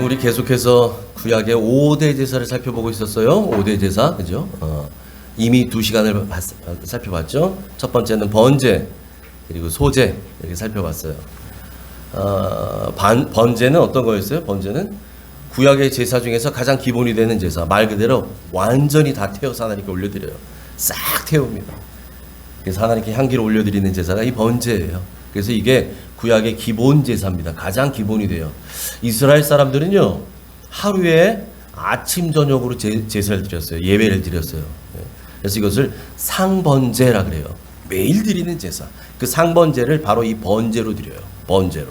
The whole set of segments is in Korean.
우리 계속해서 구약의 5대 제사를 살펴보고 있었어요. 5대 제사, 그죠? 이미 2시간을 살펴봤죠. 첫 번째는 번제, 그리고 소제 이렇게 살펴봤어요. 번제는 어떤 거였어요? 번제는 구약의 제사 중에서 가장 기본이 되는 제사. 말 그대로 완전히 다 태워서 하나님께 올려드려요. 싹 태웁니다. 그래서 하나님께 향기를 올려드리는 제사가 이 번제예요. 그래서 이게 구약의 기본 제사입니다. 가장 기본이 돼요. 이스라엘 사람들은요, 하루에 아침 저녁으로 제사를 드렸어요. 예배를 드렸어요. 그래서 이것을 상번제라 그래요. 매일 드리는 제사. 그 상번제를 바로 이 번제로 드려요. 번제로.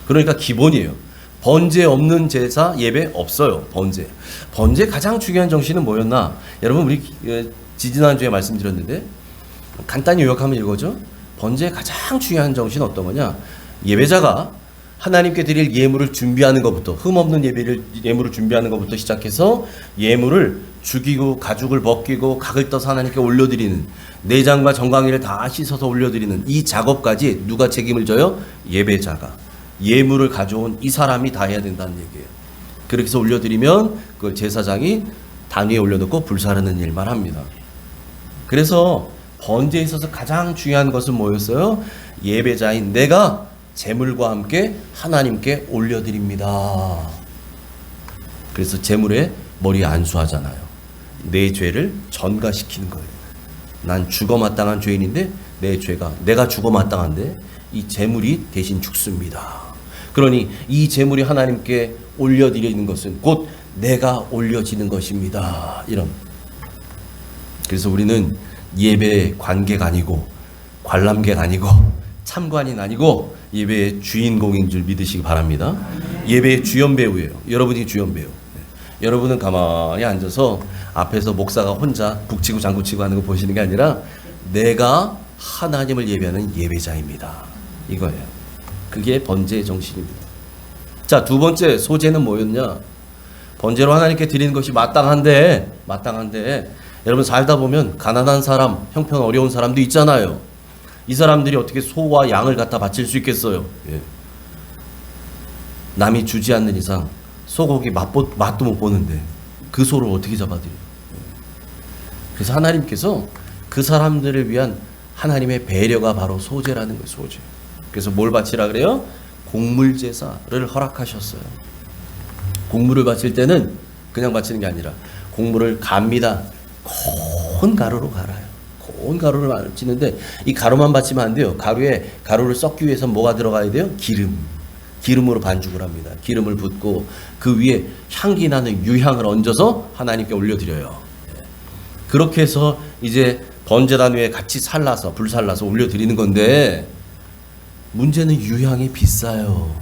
그러니까 기본이에요. 번제 없는 제사 예배 없어요. 번제. 번제 가장 중요한 정신은 뭐였나? 여러분 우리 지지난주에 말씀드렸는데 간단히 요약하면 이거죠. 번제의 가장 중요한 정신은 어떤 거냐? 예배자가 하나님께 드릴 예물을 준비하는 것부터, 흠없는 예물을 준비하는 것부터 시작해서 예물을 죽이고 가죽을 벗기고 각을 떠서 하나님께 올려드리는, 내장과 정강이를 다 씻어서 올려드리는 이 작업까지 누가 책임을 져요? 예배자가. 예물을 가져온 이 사람이 다 해야 된다는 얘기예요. 그렇게 해서 올려드리면 그 제사장이 단 위에 올려놓고 불사르는 일만 합니다. 그래서 번제에 있어서 가장 중요한 것은 뭐였어요? 예배자인 내가 제물과 함께 하나님께 올려드립니다. 그래서 제물에 머리 안수하잖아요. 내 죄를 전가시키는 거예요. 난 죽어 마땅한 죄인인데 내 죄가, 내가 죽어 마땅한데 이 제물이 대신 죽습니다. 그러니 이 제물이 하나님께 올려드리는 것은 곧 내가 올려지는 것입니다. 이런. 그래서 우리는 예배의 관객 아니고 관람객 아니고 참관인 아니고 예배의 주인공인 줄 믿으시기 바랍니다. 예배의 주연 배우예요. 여러분이 주연 배우. 여러분은 가만히 앉아서 앞에서 목사가 혼자 북치고 장구치고 하는 거 보시는 게 아니라 내가 하나님을 예배하는 예배자입니다. 이거예요. 그게 번제의 정신입니다. 자, 두 번째 소제는 뭐였냐? 번제로 하나님께 드리는 것이 마땅한데 여러분 살다 보면 가난한 사람, 형편 어려운 사람도 있잖아요. 이 사람들이 어떻게 소와 양을 갖다 바칠 수 있겠어요? 남이 주지 않는 이상 소고기 맛도 못 보는데 그 소를 어떻게 잡아드려요? 그래서 하나님께서 그 사람들을 위한 하나님의 배려가 바로 소제라는 거예요. 소제. 그래서 뭘 바치라 그래요? 곡물 제사를 허락하셨어요. 곡물을 바칠 때는 그냥 바치는 게 아니라 곡물을 갑니다. 고운 가루로 갈아요. 고운 가루를 바치는데 이 가루만 바치면 안 돼요. 가루를 섞기 위해서 뭐가 들어가야 돼요? 기름으로 반죽을 합니다. 기름을 붓고 그 위에 향기 나는 유향을 얹어서 하나님께 올려드려요. 그렇게 해서 이제 번제단 위에 같이 불살라서 올려드리는 건데 문제는 유향이 비싸요.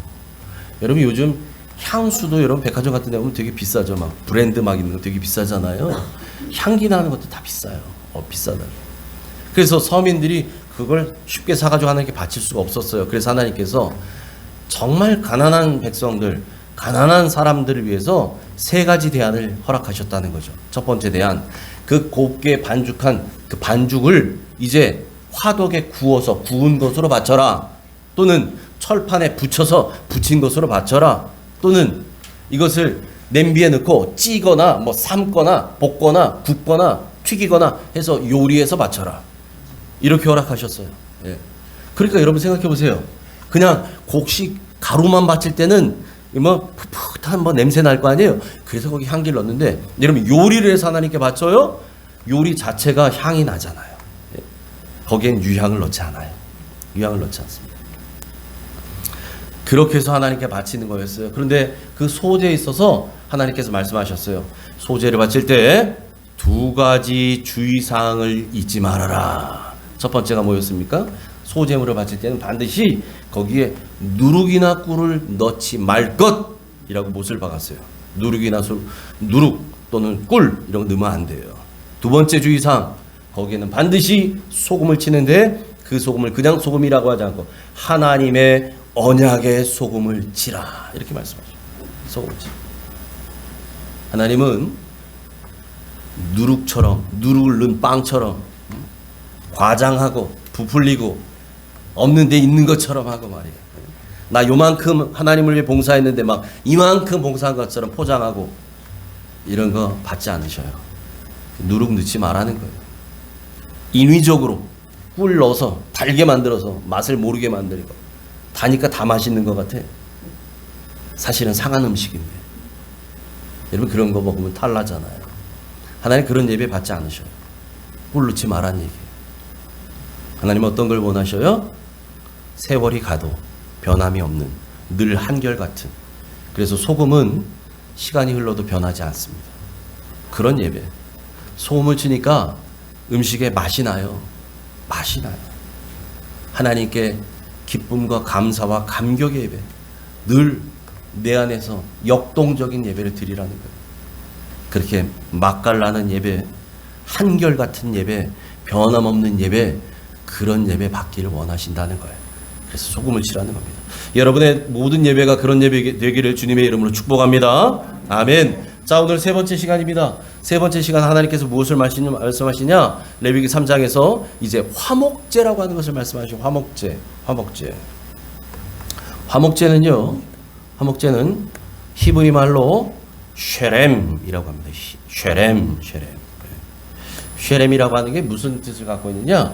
여러분 요즘 향수도 여러분 백화점 같은 데 보면 되게 비싸죠. 막 브랜드 막 있는 거 되게 비싸잖아요. 향기 나는 것도 다 비싸요. 비싸다. 그래서 서민들이 그걸 쉽게 사가지고 하나님께 바칠 수가 없었어요. 그래서 하나님께서 정말 가난한 백성들, 가난한 사람들을 위해서 세 가지 대안을 허락하셨다는 거죠. 첫 번째 대안, 그 곱게 반죽한 그 반죽을 이제 화덕에 구워서 구운 것으로 바쳐라. 또는 철판에 붙여서 붙인 것으로 바쳐라. 또는 이것을 냄비에 넣고 찌거나 뭐 삶거나 볶거나 굽거나 튀기거나 해서 요리해서 바쳐라. 이렇게 허락하셨어요. 그러니까 여러분 생각해 보세요. 그냥 곡식 가루만 바칠 때는 뭐 풋풋한 뭐 냄새 날 거 아니에요. 그래서 거기 향기를 넣는데 여러분 요리를 해서 하나님께 바쳐요. 요리 자체가 향이 나잖아요. 거기엔 유향을 넣지 않아요. 유향을 넣지 않습니다. 그렇게 해서 하나님께 바치는 거였어요. 그런데 그 소제에 있어서 하나님께서 말씀하셨어요. 소제를 바칠 때 두 가지 주의사항을 잊지 말아라. 첫 번째가 뭐였습니까? 소제물을 바칠 때는 반드시 거기에 누룩이나 꿀을 넣지 말 것이라고 못을 박았어요. 누룩 또는 꿀 이런 거 넣으면 안 돼요. 두 번째 주의사항, 거기에는 반드시 소금을 치는데 그 소금을 그냥 소금이라고 하지 않고 하나님의 언약의 소금을 치라. 이렇게 말씀하죠. 소금을 치라. 하나님은 누룩을 넣은 빵처럼 과장하고 부풀리고 없는 데 있는 것처럼 하고 말이에요. 나 요만큼 하나님을 위해 봉사했는데 막 이만큼 봉사한 것처럼 포장하고 이런 거 받지 않으셔요. 누룩 넣지 말라는 거예요. 인위적으로 꿀 넣어서 달게 만들어서 맛을 모르게 만들고 다니까 다 맛있는 것 같아. 사실은 상한 음식인데. 여러분 그런 거 먹으면 탈나잖아요. 하나님 그런 예배 받지 않으셔요. 꿀 넣지 말라는 얘기예요. 하나님은 어떤 걸 원하셔요? 세월이 가도 변함이 없는 늘 한결같은. 그래서 소금은 시간이 흘러도 변하지 않습니다. 그런 예배. 소금을 치니까 음식에 맛이 나요. 맛이 나요. 하나님께 기쁨과 감사와 감격의 예배. 늘 내 안에서 역동적인 예배를 드리라는 거예요. 그렇게 맛깔나는 예배, 한결같은 예배, 변함없는 예배, 그런 예배 받기를 원하신다는 거예요. 그래서 소금을 치라는 겁니다. 여러분의 모든 예배가 그런 예배 되기를 주님의 이름으로 축복합니다. 아멘. 자, 오늘 세 번째 시간입니다. 세 번째 시간 하나님께서 무엇을 말씀하시냐? 레위기 3장에서 이제 화목제라고 하는 것을 말씀하시죠. 화목제는요. 화목제는 히브리 말로 쉐렘이라고 합니다. 쉐렘이라고 하는 게 무슨 뜻을 갖고 있느냐?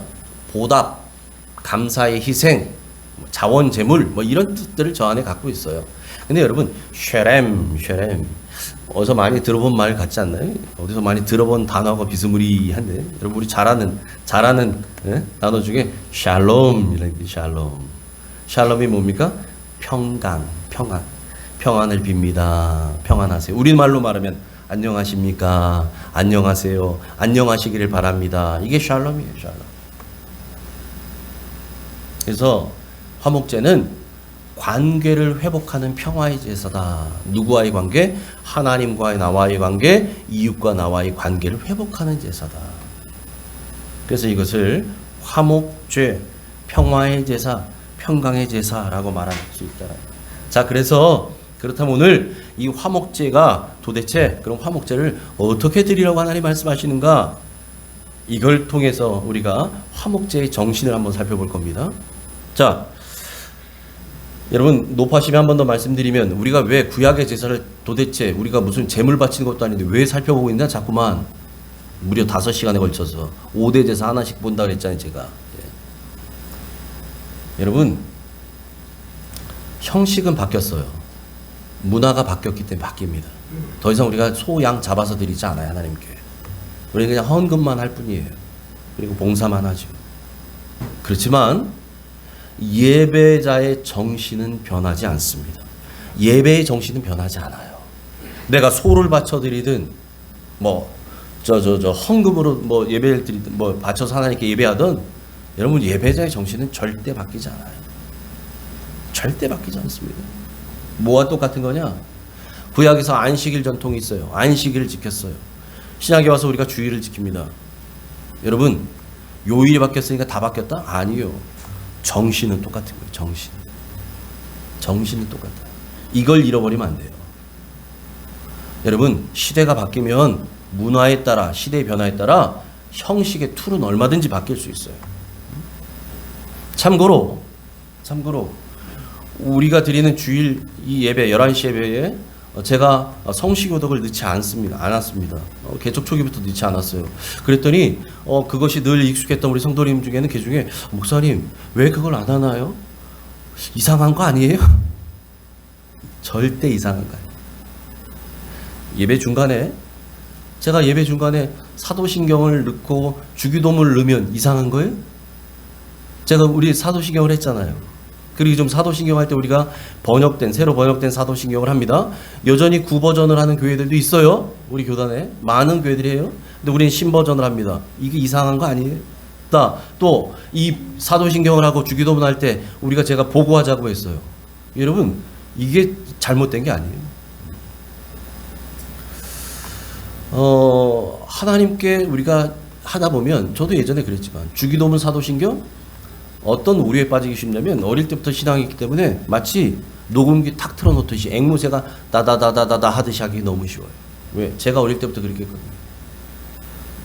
보답, 감사의 희생, 자원, 재물 뭐 이런 뜻들을 저 안에 갖고 있어요. 근데 여러분 쉐렘 어디서 많이 들어본 말 같지 않나요? 어디서 많이 들어본 단어가 비스무리한데 여러분 우리 잘하는 단어 중에 샬롬이라는 게 샬롬이 뭡니까? 평안을 빕니다. 평안하세요. 우리말로 말하면 안녕하십니까? 안녕하세요. 안녕하시기를 바랍니다. 이게 샬롬이에요. 샬롬. 그래서 화목제는 관계를 회복하는 평화의 제사다. 누구와의 관계? 하나님과의 나와의 관계, 이웃과 나와의 관계를 회복하는 제사다. 그래서 이것을 화목제, 평화의 제사, 평강의 제사라고 말할 수 있다. 자, 그렇다면 오늘 이 화목제가 도대체 그럼 화목제를 어떻게 드리라고 하나님 말씀하시는가? 이걸 통해서 우리가 화목제의 정신을 한번 살펴볼 겁니다. 자, 여러분 높아심에 한 번 더 말씀드리면 우리가 왜 구약의 제사를 도대체 우리가 무슨 제물 바치는 것도 아닌데 왜 살펴보고 있나? 자꾸만 무려 5시간에 걸쳐서 5대 제사 하나씩 본다 그랬잖아요, 제가. 여러분 형식은 바뀌었어요. 문화가 바뀌었기 때문에 바뀝니다. 더 이상 우리가 소, 양 잡아서 드리지 않아요, 하나님께. 우리는 그냥 헌금만 할 뿐이에요. 그리고 봉사만 하죠. 그렇지만 예배자의 정신은 변하지 않습니다. 예배의 정신은 변하지 않아요. 내가 소를 바쳐 드리든 헌금으로 예배를 드리든 바쳐서 하나님께 예배하든 여러분 예배자의 정신은 절대 바뀌지 않아요. 절대 바뀌지 않습니다. 뭐와 똑같은 거냐? 구약에서 안식일 전통이 있어요. 안식일을 지켰어요. 신약에 와서 우리가 주일을 지킵니다. 여러분 요일이 바뀌었으니까 다 바뀌었다? 아니요. 정신은 똑같은 거예요. 정신은 똑같아요. 이걸 잃어버리면 안 돼요. 여러분 시대가 바뀌면 문화에 따라 시대의 변화에 따라 형식의 툴은 얼마든지 바뀔 수 있어요. 참고로 우리가 드리는 주일 이 예배 11시 예배에 제가 성시교독을 넣지 않았습니다. 개척 초기부터 넣지 않았어요. 그랬더니 그것이 늘 익숙했던 우리 성도님 중에는 그 중에 목사님 왜 그걸 안 하나요? 이상한 거 아니에요? 절대 이상한 거 아니에요. 제가 예배 중간에 사도신경을 넣고 주기도문을 넣으면 이상한 거예요? 제가 우리 사도신경을 했잖아요. 그리고 좀 사도신경 할 때 우리가 새로 번역된 사도신경을 합니다. 여전히 구버전을 하는 교회들도 있어요. 우리 교단에 많은 교회들이 해요. 근데 우리는 신버전을 합니다. 이게 이상한 거 아니에요? 또 이 사도신경을 하고 주기도문 할 때 제가 보고하자고 했어요. 여러분 이게 잘못된 게 아니에요. 하나님께 우리가 하다 보면 저도 예전에 그랬지만 주기도문 사도신경 어떤 오류에 빠지기 쉽냐면 어릴 때부터 신앙이기 때문에 마치 녹음기 탁 틀어놓듯이 앵무새가 다다다다다다 하듯이 하기 너무 쉬워요. 왜? 제가 어릴 때부터 그렇게 했거든요.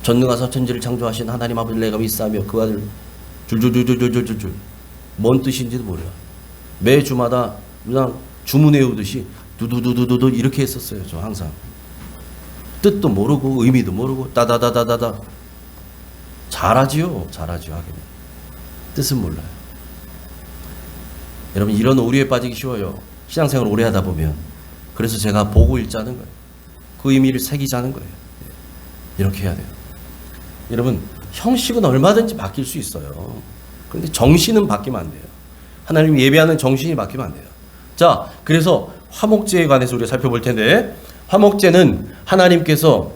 전능하사 천지를 창조하신 하나님 아버지를 내가 믿사하며 그 아들 줄줄줄줄줄줄줄 뭔 뜻인지도 몰라요. 매주마다 그냥 주문 외우듯이 두두두두두 이렇게 했었어요. 저 항상. 뜻도 모르고 의미도 모르고 따다다다다다. 잘하지요. 하기는. 뜻은 몰라요. 여러분 이런 오류에 빠지기 쉬워요. 신앙생활 오래 하다 보면. 그래서 제가 보고 읽자는 거예요. 그 의미를 새기자는 거예요. 이렇게 해야 돼요. 여러분 형식은 얼마든지 바뀔 수 있어요. 그런데 정신은 바뀌면 안 돼요. 하나님 예배하는 정신이 바뀌면 안 돼요. 자, 그래서 화목제에 관해서 우리가 살펴볼 텐데, 화목제는 하나님께서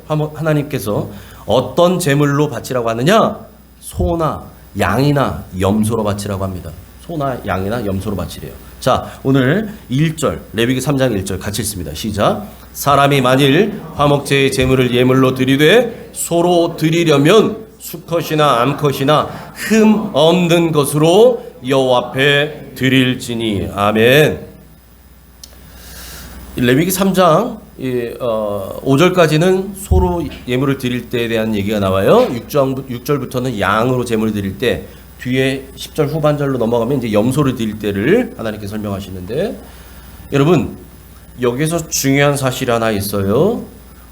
어떤 제물로 바치라고 하느냐? 소나 양이나 염소로 바치라고 합니다. 소나 양이나 염소로 바치래요. 자, 오늘 1절, 레위기 3장 1절 같이 읽습니다. 시작. 사람이 만일 화목제의 제물을 예물로 드리되 소로 드리려면 수컷이나 암컷이나 흠 없는 것으로 여호와 앞에 드릴지니. 아멘. 레위기 3장 5절까지는 소로 예물을 드릴 때에 대한 얘기가 나와요. 6절부터는 양으로 제물을 드릴 때, 뒤에 10절 후반절로 넘어가면 이제 염소를 드릴 때를 하나님께 설명하시는데, 여러분 여기서 중요한 사실이 하나 있어요.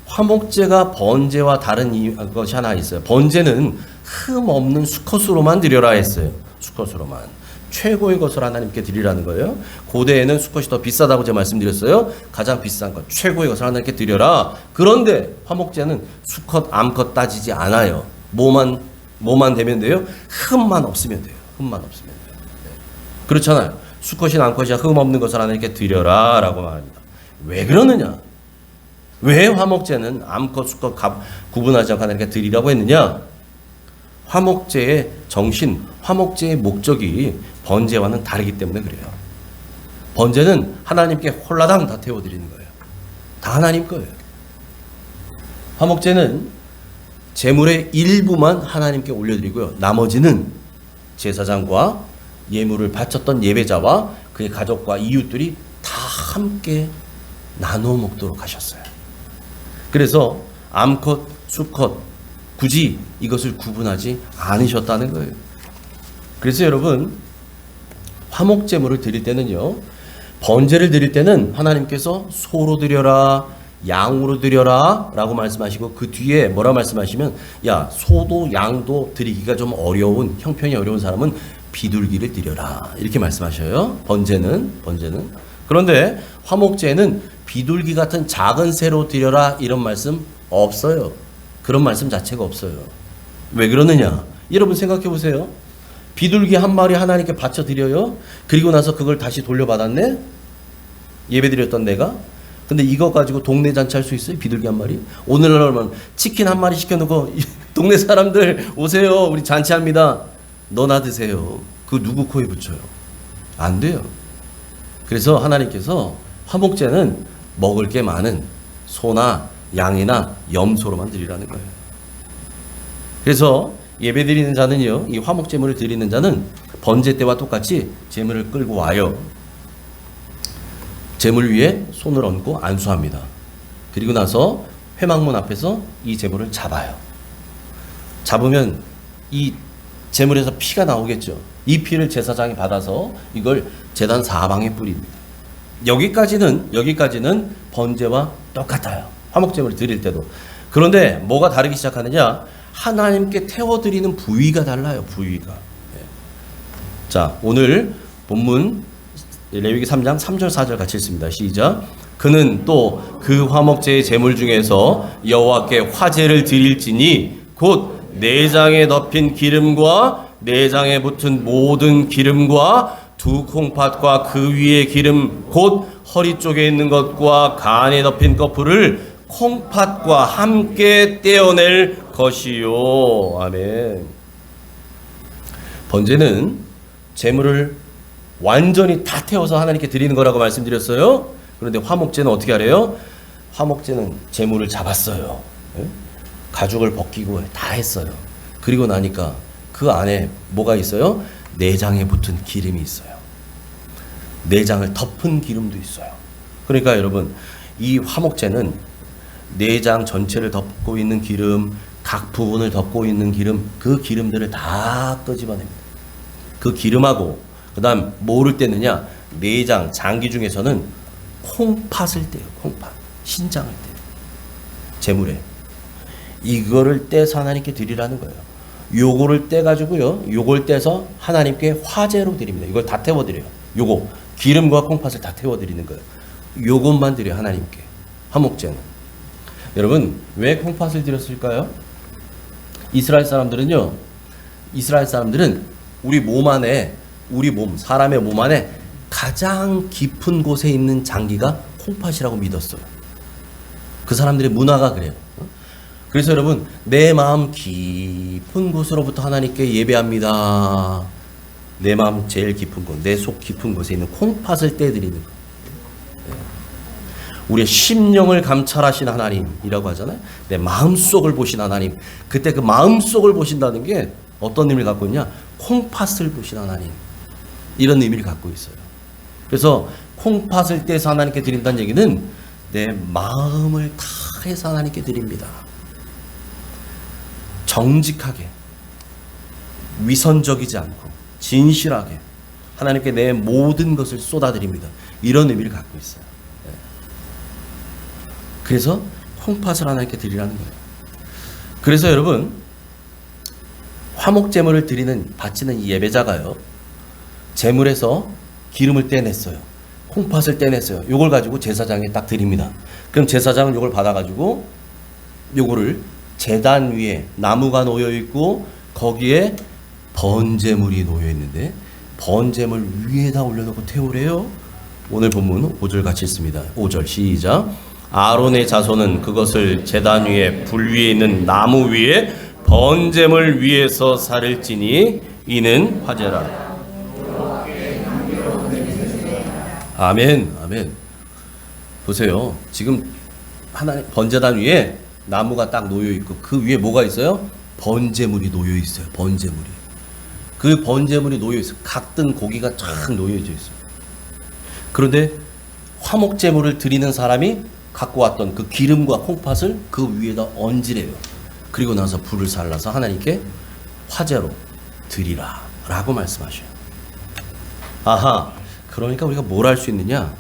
화목제가 번제와 다른 것이 하나 있어요. 번제는 흠 없는 수컷으로만 드려라 했어요. 수컷으로만. 최고의 것을 하나님께 드리라는 거예요. 고대에는 수컷이 더 비싸다고 제가 말씀드렸어요. 가장 비싼 것, 최고의 것을 하나님께 드려라. 그런데 화목제는 수컷, 암컷 따지지 않아요. 뭐만 되면 돼요? 흠만 없으면 돼요. 흠만 없으면 돼요. 네. 그렇잖아요. 수컷이나 암컷이나 흠 없는 것을 하나님께 드려라 라고 말합니다. 왜 그러느냐? 왜 화목제는 암컷, 수컷 구분하지 않고 하나님께 드리라고 했느냐? 화목제의 정신, 화목제의 목적이 번제와는 다르기 때문에 그래요. 번제는 하나님께 홀라당 다 태워드리는 거예요. 다 하나님 거예요. 화목제는 제물의 일부만 하나님께 올려드리고요. 나머지는 제사장과 예물을 바쳤던 예배자와 그의 가족과 이웃들이 다 함께 나누어 먹도록 하셨어요. 그래서 암컷, 수컷 굳이 이것을 구분하지 않으셨다는 거예요. 그래서 여러분 화목제물을 드릴 때는요, 번제를 드릴 때는 하나님께서 소로 드려라, 양으로 드려라 라고 말씀하시고, 그 뒤에 뭐라 말씀하시면, 야, 소도 양도 드리기가 좀 어려운, 형편이 어려운 사람은 비둘기를 드려라 이렇게 말씀하셔요. 번제는. 그런데 화목제는 비둘기 같은 작은 새로 드려라 이런 말씀 없어요. 그런 말씀 자체가 없어요. 왜 그러느냐? 여러분 생각해 보세요. 비둘기 한 마리 하나님께 바쳐 드려요. 그리고 나서 그걸 다시 돌려받았네. 예배 드렸던 내가. 근데 이거 가지고 동네 잔치 할 수 있어요? 비둘기 한 마리? 오늘날은 치킨 한 마리 시켜놓고 동네 사람들 오세요. 우리 잔치합니다. 너나 드세요. 그 누구 코에 붙여요? 안 돼요. 그래서 하나님께서 화목제는 먹을 게 많은 소나 양이나 염소로만 드리라는 거예요. 그래서 예배 드리는 자는요, 이 화목제물을 드리는 자는 번제 때와 똑같이 제물을 끌고 와요. 제물 위에 손을 얹고 안수합니다. 그리고 나서 회막문 앞에서 이 제물을 잡아요. 잡으면 이 제물에서 피가 나오겠죠. 이 피를 제사장이 받아서 이걸 제단 사방에 뿌립니다. 여기까지는 번제와 똑같아요. 화목제물을 드릴 때도. 그런데 뭐가 다르기 시작하느냐? 하나님께 태워드리는 부위가 달라요. 부위가. 자, 오늘 본문 레위기 3장 3절 4절 같이 읽습니다. 시작. 그는 또 그 화목제의 제물 중에서 여호와께 화제를 드릴지니 곧 내장에 덮인 기름과 내장에 붙은 모든 기름과 두 콩팥과 그 위에 기름 곧 허리 쪽에 있는 것과 간에 덮인 거풀을 콩팥과 함께 떼어낼 것이요. 아멘. 번제는 제물을 완전히 다 태워서 하나님께 드리는 거라고 말씀드렸어요. 그런데 화목제는 어떻게 하래요? 화목제는 제물을 잡았어요. 가죽을 벗기고 다 했어요. 그리고 나니까 그 안에 뭐가 있어요? 내장에 붙은 기름이 있어요. 내장을 덮은 기름도 있어요. 그러니까 여러분, 이 화목제는 내장 전체를 덮고 있는 기름, 각 부분을 덮고 있는 기름, 그 기름들을 다 끄집어냅니다. 그 기름하고 그 다음 뭐를 떼느냐? 내장, 장기 중에서는 콩팥을 떼요. 콩팥. 신장을 떼요. 제물에. 이거를 떼서 하나님께 드리라는 거예요. 요거를 떼가지고요. 요걸 떼서 하나님께 화제로 드립니다. 이걸 다 태워드려요. 요거. 기름과 콩팥을 다 태워드리는 거예요. 요것만 드려요. 하나님께. 화목제는. 여러분, 왜 콩팥을 드렸을까요? 이스라엘 사람들은 우리 몸 안에, 사람의 몸 안에 가장 깊은 곳에 있는 장기가 콩팥이라고 믿었어요. 그 사람들의 문화가 그래요. 그래서 여러분, 내 마음 깊은 곳으로부터 하나님께 예배합니다. 내 마음 제일 깊은 곳, 내 속 깊은 곳에 있는 콩팥을 떼드리는 거. 우리의 심령을 감찰하신 하나님이라고 하잖아요. 내 마음속을 보신 하나님. 그때 그 마음속을 보신다는 게 어떤 의미를 갖고 있냐? 콩팥을 보신 하나님. 이런 의미를 갖고 있어요. 그래서 콩팥을 떼서 하나님께 드린다는 얘기는 내 마음을 다해서 하나님께 드립니다. 정직하게, 위선적이지 않고 진실하게 하나님께 내 모든 것을 쏟아드립니다. 이런 의미를 갖고 있어요. 그래서 콩팥을 하나님께 드리라는 거예요. 그래서 여러분, 화목제물을 바치는 이 예배자가요, 제물에서 기름을 떼냈어요. 콩팥을 떼냈어요. 요걸 가지고 제사장에 딱 드립니다. 그럼 제사장은 요걸 받아가지고 요거를 제단 위에 나무가 놓여 있고 거기에 번제물이 놓여 있는데 번제물 위에다 올려놓고 태우래요. 오늘 본문 5절 같이 읽습니다. 5절 시작. 아론의 자손은 그것을 제단 위에 불 위에 있는 나무 위에 번제물 위에서 살을지니 이는 화제라. 아멘, 아멘. 보세요. 지금 하나님 번제단 위에 나무가 딱 놓여 있고 그 위에 뭐가 있어요? 번제물이 놓여 있어요. 번제물이. 그 번제물이 놓여 있어요. 각든 고기가 쫙 놓여져 있어요. 그런데 화목제물을 드리는 사람이 갖고 왔던 그 기름과 콩팥을 그 위에다 얹으래요. 그리고 나서 불을 살라서 하나님께 화제로 드리라 라고 말씀하셔요. 아하, 그러니까 우리가 뭘 할 수 있느냐?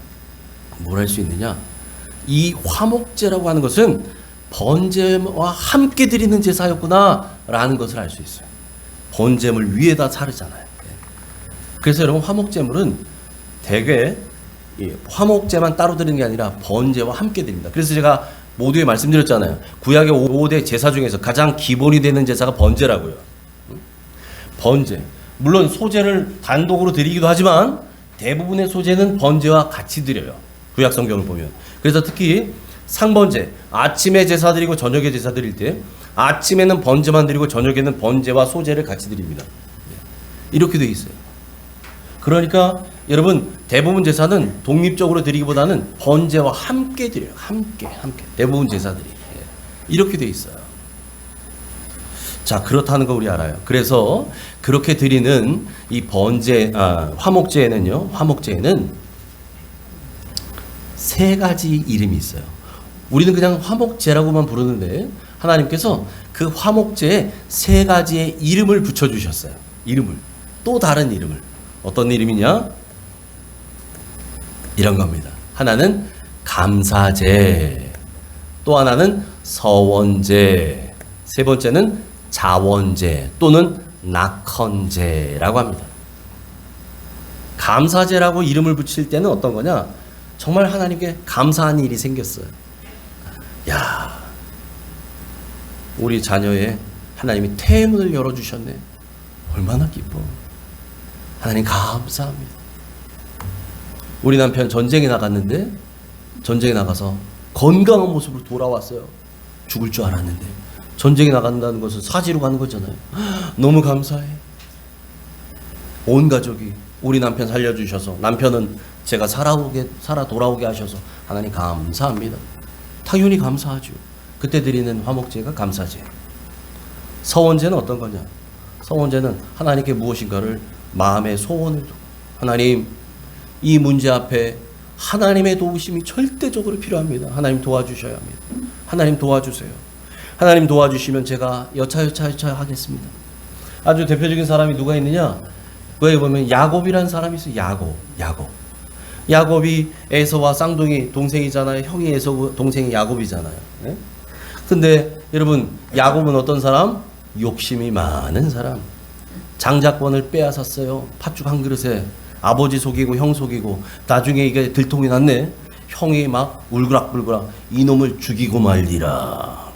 이 화목제라고 하는 것은 번제와 함께 드리는 제사였구나 라는 것을 알 수 있어요. 번제물 위에다 사르잖아요. 그래서 여러분, 화목제물은 대개 화목제만 따로 드리는 게 아니라 번제와 함께 드립니다. 그래서 제가 모두에 말씀드렸잖아요. 구약의 5대 제사 중에서 가장 기본이 되는 제사가 번제라고요. 번제. 물론 소제를 단독으로 드리기도 하지만 대부분의 소제는 번제와 같이 드려요. 구약 성경을 보면. 그래서 특히 상번제, 아침에 제사 드리고 저녁에 제사 드릴 때 아침에는 번제만 드리고 저녁에는 번제와 소제를 같이 드립니다. 이렇게 돼 있어요. 그러니까 여러분, 대부분 제사는 독립적으로 드리기보다는 번제와 함께 드려요. 함께. 대부분 제사들이. 이렇게 돼 있어요. 자, 그렇다는 거 우리 알아요. 그래서 그렇게 드리는 이 화목제에는요, 화목제에는 세 가지 이름이 있어요. 우리는 그냥 화목제라고만 부르는데 하나님께서 그 화목제에 세 가지의 이름을 붙여주셨어요. 이름을. 또 다른 이름을. 어떤 이름이냐? 이런 겁니다. 하나는 감사제, 또 하나는 서원제, 세 번째는 자원제 또는 낙헌제라고 합니다. 감사제라고 이름을 붙일 때는 어떤 거냐? 정말 하나님께 감사한 일이 생겼어요. 야, 우리 자녀의 하나님이 태문을 열어주셨네. 얼마나 기뻐. 하나님 감사합니다. 우리 남편 전쟁에 나갔는데 전쟁에 나가서 건강한 모습으로 돌아왔어요. 죽을 줄 알았는데 전쟁에 나간다는 것은 사지로 가는 거잖아요. 너무 감사해. 온 가족이 우리 남편 살려주셔서, 남편은 제가 살아 돌아오게 하셔서 하나님 감사합니다. 당연히 감사하죠. 그때 드리는 화목제가 감사제. 서원제는 어떤 거냐? 서원제는 하나님께 무엇인가를 마음의 소원을 두고, 하나님, 이 문제 앞에 하나님의 도우심이 절대적으로 필요합니다. 하나님 도와주셔야 합니다. 하나님 도와주세요. 하나님 도와주시면 제가 여차 하겠습니다. 아주 대표적인 사람이 누가 있느냐? 그에 보면 야곱이라는 사람이 있어요. 야곱. 야곱이 에서와 쌍둥이 동생이잖아요. 형이 에서고 동생이 야곱이잖아요. 예? 근데 여러분, 야곱은 어떤 사람? 욕심이 많은 사람. 장자권을 빼앗았어요. 팥죽 한 그릇에 아버지 속이고 형 속이고, 나중에 이게 들통이 났네. 형이 막 울그락불그락 이놈을 죽이고 말리라.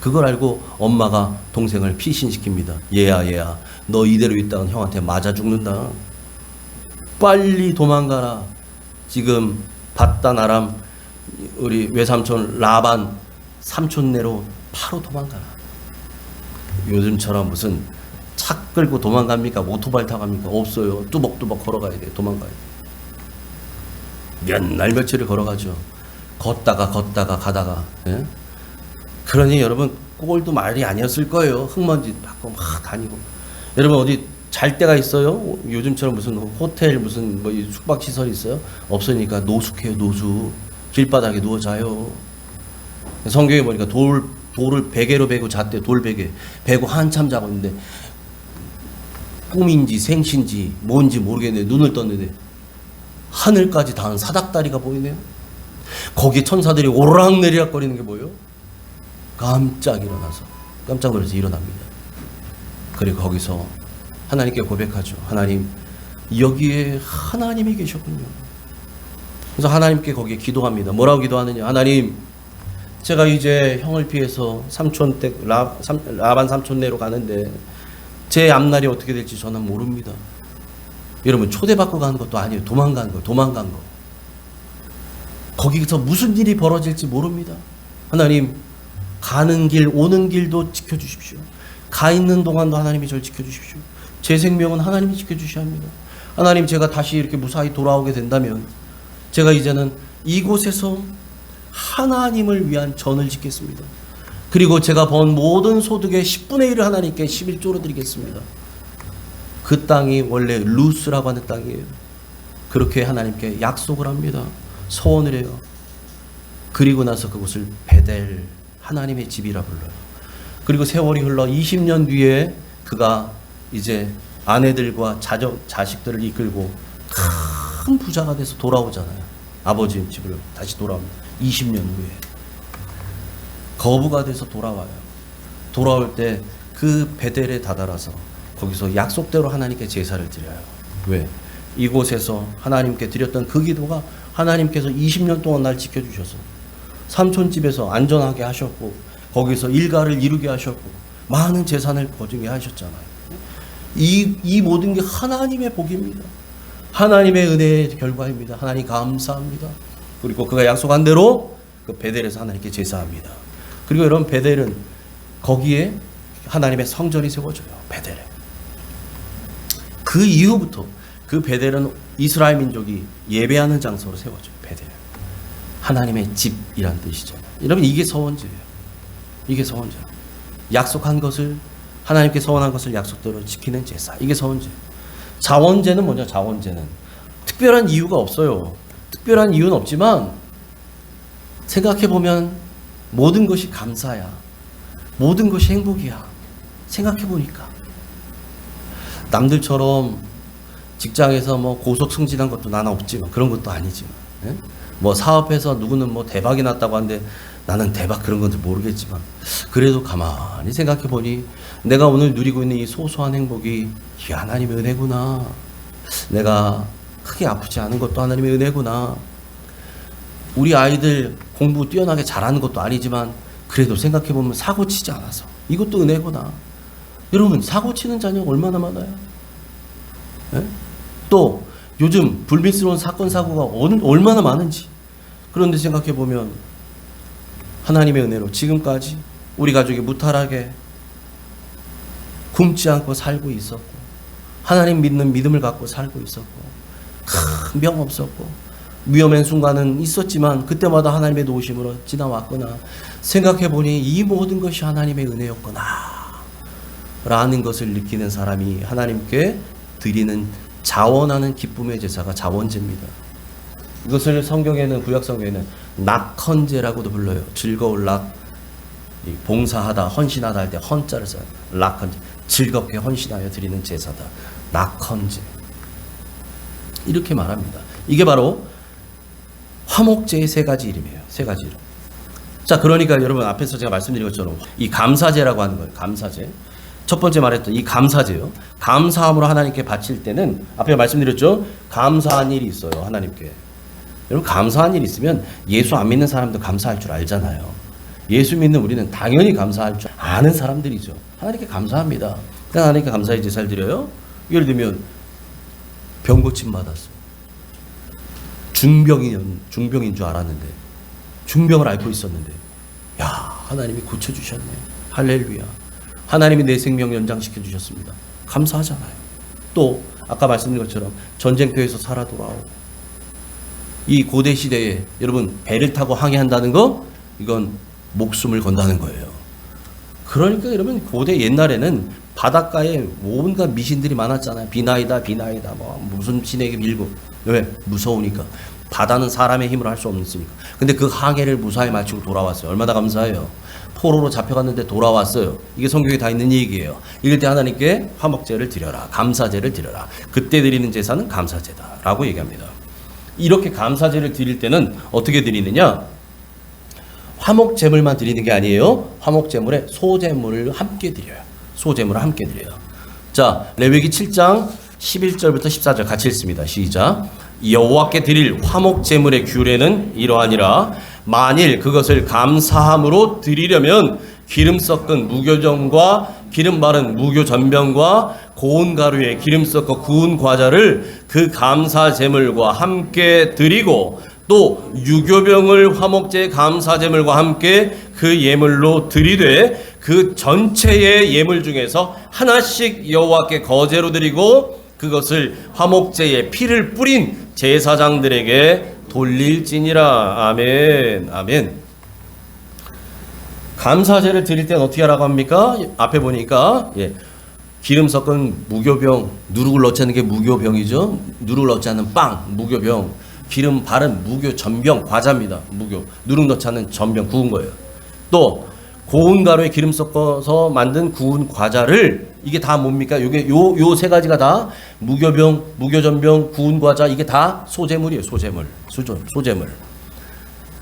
그걸 알고 엄마가 동생을 피신시킵니다. 얘야 너 이대로 있다간 형한테 맞아 죽는다. 빨리 도망가라. 지금 바단 아람 우리 외삼촌 라반 삼촌네로 바로 도망가라. 요즘처럼 무슨 차 끌고 도망갑니까? 오토바이 타고 갑니까? 없어요. 뚜벅뚜벅 걸어가야 돼. 도망가야 돼. 몇 날 며칠을 걸어가죠. 걷다가 가다가. 예? 그러니 여러분, 꼴도 말이 아니었을 거예요. 흙먼지 받고 막 다니고. 여러분, 어디 잘 데가 있어요? 요즘처럼 무슨 호텔 무슨 뭐 숙박 시설이 있어요? 없으니까 노숙해요. 노숙. 길바닥에 누워 자요. 성경에 보니까 돌을 베개로 베고 잤대. 돌 베개 베고 한참 자고 있는데, 꿈인지 생신지 뭔지 모르겠는데 눈을 떴는데 하늘까지 닿은 사닥다리가 보이네요. 거기에 천사들이 오르락내리락 거리는 게 보여요. 깜짝 놀라서 일어납니다. 그리고 거기서 하나님께 고백하죠. 하나님, 여기에 하나님이 계셨군요. 그래서 하나님께 거기에 기도합니다. 뭐라고 기도하느냐? 하나님, 제가 이제 형을 피해서 삼촌 댁 라반 삼촌네로 가는데 제 앞날이 어떻게 될지 저는 모릅니다. 여러분, 초대받고 가는 것도 아니에요. 도망간 거. 거기서 무슨 일이 벌어질지 모릅니다. 하나님, 가는 길 오는 길도 지켜주십시오. 가 있는 동안도 하나님이 저를 지켜주십시오. 제 생명은 하나님이 지켜주셔야 합니다. 하나님, 제가 다시 이렇게 무사히 돌아오게 된다면 제가 이제는 이곳에서 하나님을 위한 전을 짓겠습니다. 그리고 제가 번 모든 소득의 10분의 1을 하나님께 11조로 드리겠습니다. 그 땅이 원래 루스라고 하는 땅이에요. 그렇게 하나님께 약속을 합니다. 소원을 해요. 그리고 나서 그곳을 베델, 하나님의 집이라 불러요. 그리고 세월이 흘러 20년 뒤에 그가 이제 아내들과 자식들을 이끌고 큰 부자가 돼서 돌아오잖아요. 아버지 집으로 다시 돌아옵니다. 20년 후에 거부가 돼서 돌아와요. 돌아올 때 그 베델에 다다라서 거기서 약속대로 하나님께 제사를 드려요. 왜? 이곳에서 하나님께 드렸던 그 기도가 하나님께서 20년 동안 날 지켜주셔서 삼촌집에서 안전하게 하셨고, 거기서 일가를 이루게 하셨고, 많은 재산을 거두게 하셨잖아요. 이 모든 게 하나님의 복입니다. 하나님의 은혜의 결과입니다. 하나님 감사합니다. 그리고 그가 약속한 대로 그 베델에서 하나님께 제사합니다. 그리고 여러분, 베델은 거기에 하나님의 성전이 세워져요. 베델에. 그 이후부터 그 베델은 이스라엘 민족이 예배하는 장소로 세워져요. 베델. 하나님의 집이란 뜻이죠. 여러분, 이게 서원제예요. 이게 서원제. 약속한 것을, 하나님께 서원한 것을 약속대로 지키는 제사. 이게 서원제예요. 자원제는 뭐냐? 자원제는 특별한 이유가 없어요. 특별한 이유는 없지만 생각해보면 모든 것이 감사야. 모든 것이 행복이야. 생각해보니까 남들처럼 직장에서 뭐 고속 승진한 것도 나는 없지만, 그런 것도 아니지만, 예? 뭐 사업해서 누구는 뭐 대박이 났다고 하는데 나는 대박 그런 건지 모르겠지만, 그래도 가만히 생각해보니 내가 오늘 누리고 있는 이 소소한 행복이 하나님의 은혜구나. 내가 크게 아프지 않은 것도 하나님의 은혜구나. 우리 아이들 공부 뛰어나게 잘하는 것도 아니지만 그래도 생각해보면 사고 치지 않아서 이것도 은혜구나. 여러분, 사고 치는 자녀 얼마나 많아요? 예? 또 요즘 불미스러운 사건 사고가 얼마나 많은지. 그런데 생각해보면 하나님의 은혜로 지금까지 우리 가족이 무탈하게 굶지 않고 살고 있었고, 하나님 믿는 믿음을 갖고 살고 있었고, 큰 병 없었고, 위험한 순간은 있었지만 그때마다 하나님의 도우심으로 지나왔구나. 생각해보니 이 모든 것이 하나님의 은혜였구나 라는 것을 느끼는 사람이 하나님께 드리는 자원하는 기쁨의 제사가 자원제입니다. 이것을 성경에는, 구약 성경에는 낙헌제라고도 불러요. 즐거울 낙, 봉사하다, 헌신하다 할 때 헌자를 써요. 낙헌제, 즐겁게 헌신하여 드리는 제사다. 낙헌제. 이렇게 말합니다. 이게 바로 화목제의 세 가지 이름이에요. 세 가지 이름. 자, 그러니까 여러분 앞에서 제가 말씀드린 것처럼 이 감사제라고 하는 거예요. 감사제. 첫 번째 말했던 이 감사제요. 감사함으로 하나님께 바칠 때는 앞에 말씀드렸죠. 감사한 일이 있어요. 하나님께. 여러분 감사한 일이 있으면 예수 안 믿는 사람도 감사할 줄 알잖아요. 예수 믿는 우리는 당연히 감사할 줄 아는 사람들이죠. 하나님께 감사합니다. 그냥 하나님께 감사의 제사를 드려요. 예를 들면 병 고침 받았어. 중병인 줄 알았는데 중병을 앓고 있었는데 야 하나님이 고쳐주셨네. 할렐루야. 하나님이 내 생명 연장시켜 주셨습니다. 감사하잖아요. 또 아까 말씀드린 것처럼 전쟁터에서 살아 돌아오고 이 고대 시대에 여러분 배를 타고 항해한다는 거 이건 목숨을 건다는 거예요. 그러니까 여러분 고대 옛날에는 바닷가에 온갖 미신들이 많았잖아요. 비나이다 뭐 무슨 신에게 밀고 왜? 무서우니까. 바다는 사람의 힘으로 할 수 없으니까. 근데 그 항해를 무사히 마치고 돌아왔어요. 얼마나 감사해요. 포로로 잡혀갔는데 돌아왔어요. 이게 성경에 다 있는 얘기예요. 이럴 때 하나님께 화목제를 드려라. 감사제를 드려라. 그때 드리는 제사는 감사제다라고 얘기합니다. 이렇게 감사제를 드릴 때는 어떻게 드리느냐? 화목제물만 드리는 게 아니에요. 화목제물에 소제물을 함께 드려요. 소제물을 함께 드려요. 자, 레위기 7장 11절부터 14절 같이 읽습니다. 시작. 여호와께 드릴 화목제물의 규례는 이러하니라. 만일 그것을 감사함으로 드리려면 기름 섞은 무교전과 기름 바른 무교전병과 고운 가루에 기름 섞어 구운 과자를 그 감사제물과 함께 드리고 또 유교병을 화목제 감사제물과 함께 그 예물로 드리되 그 전체의 예물 중에서 하나씩 여호와께 거제로 드리고 그것을 화목제에 피를 뿌린 제사장들에게 돌릴지니라. 아멘. 아멘. 감사제를 드릴 때는 어떻게 하라고 합니까? 앞에 보니까 기름 섞은 무교병, 누룩을 넣지 않는 게 무교병이죠. 누룩을 넣지 않는 빵, 무교병. 기름 바른 무교 전병, 과자입니다. 무교. 누룩 넣지 않는 전병, 구운 거예요. 또 고운 가루에 기름 섞어서 만든 구운 과자를 이게 다 뭡니까? 요게 요 세 가지가 다 무교병, 무교전병, 구운 과자 이게 다 소제물이에요. 소제물.